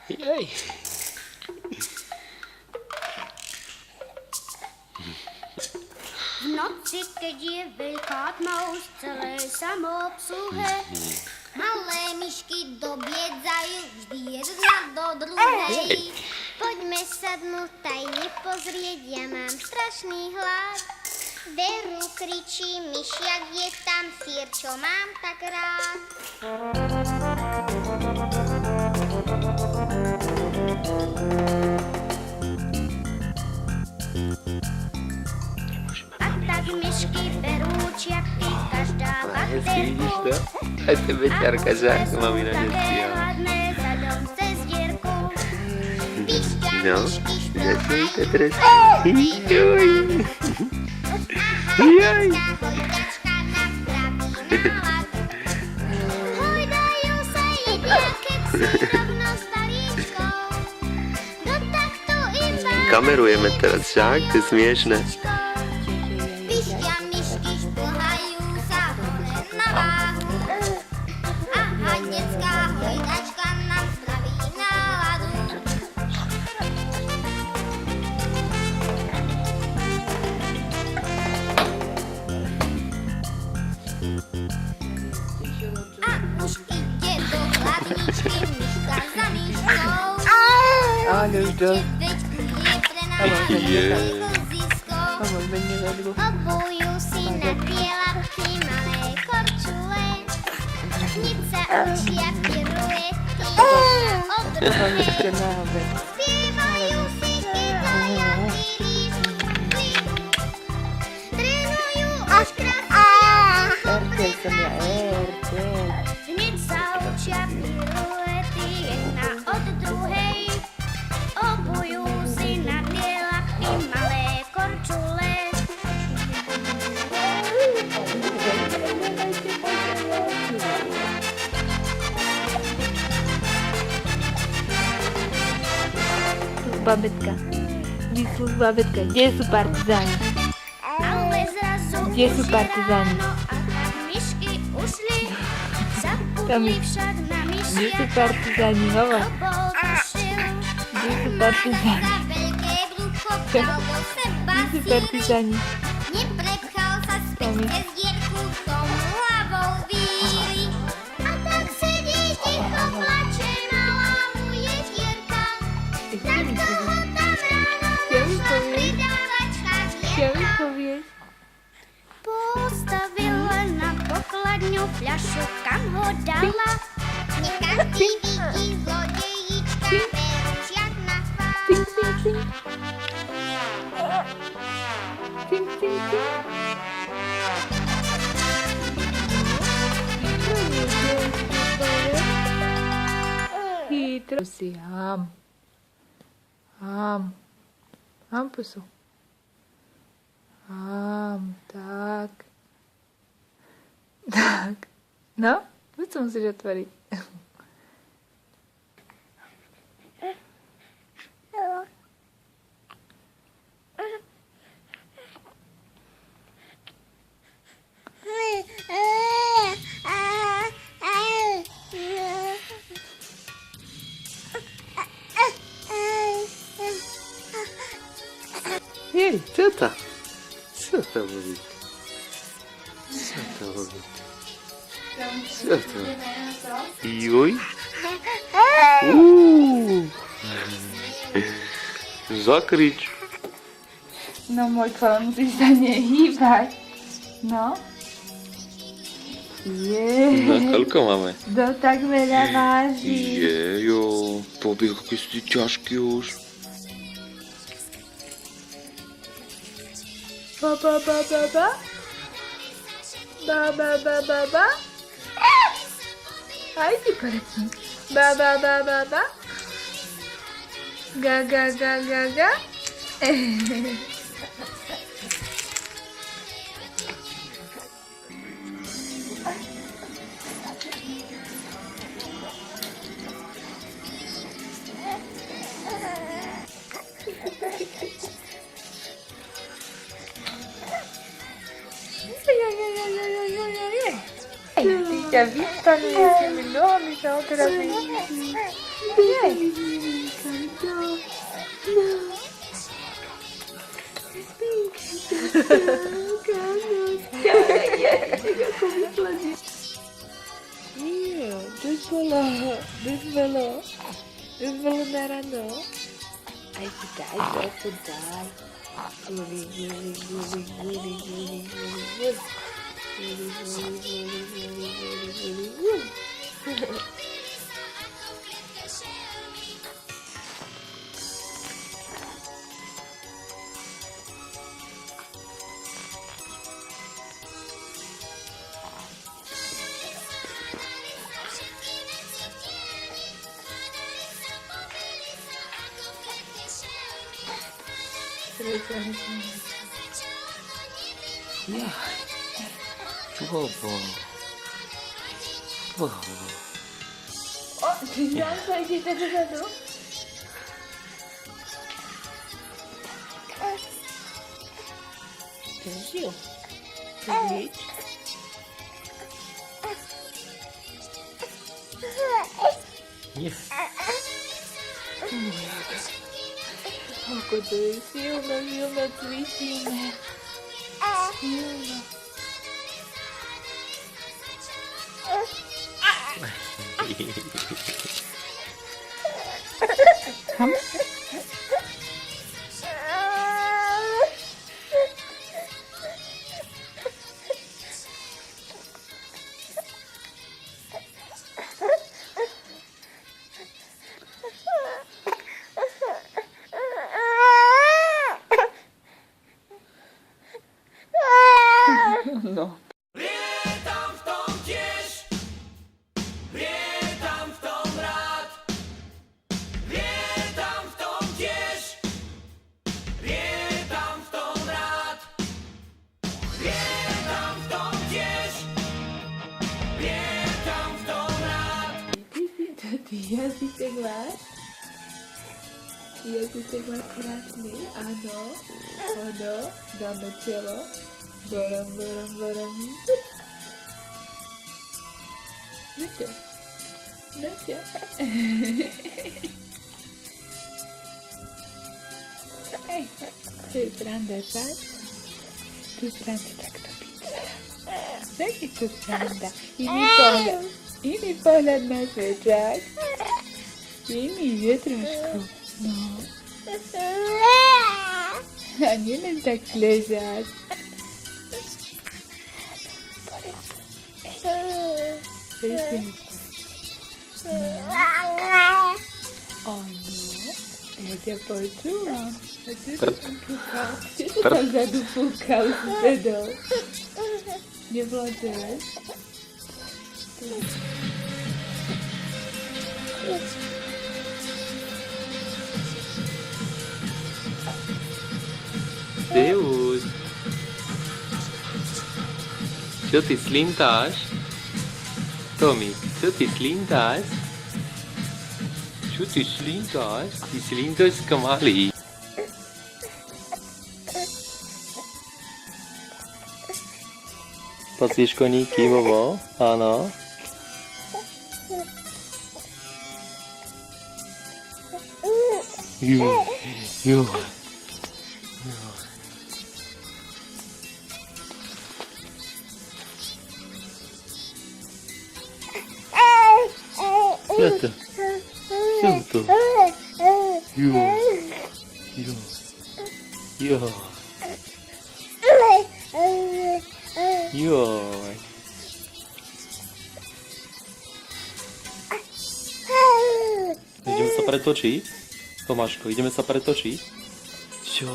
Jej. V noci, keď je veľká tma už celé samoobsluhe, malé myšky dobiedzajú vždy jedna do druhej. Poďme sadnúť tajne pozrieť, ja mám strašný hlad. Veru kričí myšiak, je tam sír, čo mám tak rád. A tak myšky berú čiapky, každá Hezky vidíš baterku. to? Aj ten beťarka, že ako mamina nestíha. No, začali to tresky. Juj. Juj. Hojdajú sa jedia keksy rovno s balíčkou. No takto im Kamerujeme teraz však, to je smiešné. Pišťa myšky šplhajú sa hore na váhu. Aha, detská hojdačka nám spraví náladu. A už ide do chladničky myška za myškou. Ale už dosť. Veď tu je pre nás zisko. Obujú si na tie labky malé korčule. Hneď sa učia piruety od druhej. Ešte na obed. Spievajú si kytaria, trénujú až krásne. Erkel som ja, Erkel. Hneď sa učia piruety jedna od druhej. Obujú si na tie labky malé korčule. Babetka. Vyslúš babetka. Kde sú partizáni? Ale zrazu Kde sú partizáni? ráno a tak myšky ušli. Tam Zabudli je. však na Kde sú myšiaka, partizáni? Hovor. to bol tušil. Kde sú partizáni? Za veľké brucho Čo? bral do seba Kde sú síly. partizáni? Neprepchal sa späť Tam je. cez dierku, tomu hlavou víli. A tak sedí ticho, plače, malá mu je dierka. Tak toho tam ráno našla pridávačka Čo mi dierka. povieš? Postavil na pokladňu fľašu, kam ho dala. Nech každý vidí zlodejička, veru žiadna chvála. Cing, cing, cing. Cing, cing, cing. Chytro si ham. Ham. Ham pusu. Ham, tak. Tak. No, buď sa musíš otvoriť. Jej, co to? Co to mówi? Co to mówi? Co to? Juj? Zakryć. No môj klon, musíš sa nehýbať. No. Na koľko máme? To tak veľa váži. Jejo, pobieg, aký si ťažký už. Ba, ba, ba, ba, ba. Ba, ba, ba, ba, ba. Aj ty poradni. Ba, ba, ba, ba, ba. Ga, ga, ga, ga, ga. Ja vypanuje s tými nohami sa odrazí. Jej. Dosť bolo na rano. Aj si daj, trochu daj. Guli, guli, guli, guli, guli, guli, guli. Guli, guli, guli, guli, guli, guli, guli. Ja. Bobo. Bobo. O, widziałam, co idzie do wywiadu? Tęsiu. Idź. Nie. Oko, to jest silno, cwičíme. Silno. Kam? No. Tam w tą gdzieś, tam w tą rad, tam w tą gdzieś, tam w tą rad, tam w tą gdzieś, tam w tą rad. Ty jazyček máš? Jazyček máš krásny, áno. Áno, dáme čelo. Borom, borom, borom. Noťo. Noťo. Hej, to je sranda, tak? To je sranda takto byť. Tak je to sranda. Iný pohľad na svet, tak? Iný je trošku. No. A nie len tak ležať. Ono, ja ťa počúvam. A čo to tam púkal? Čo to tam vzadu púkal s dedou? Nevládzeš? Deus. Čo ty slintáš? Tommy, čo ty slintáš? Čo ty slintáš? Ty slintáš skmalý. Pacíš koníky, Bobo? Áno. Jo. Co to? Joj. Ideme sa pretočiť? Tomáško, ideme sa pretočiť? Čo?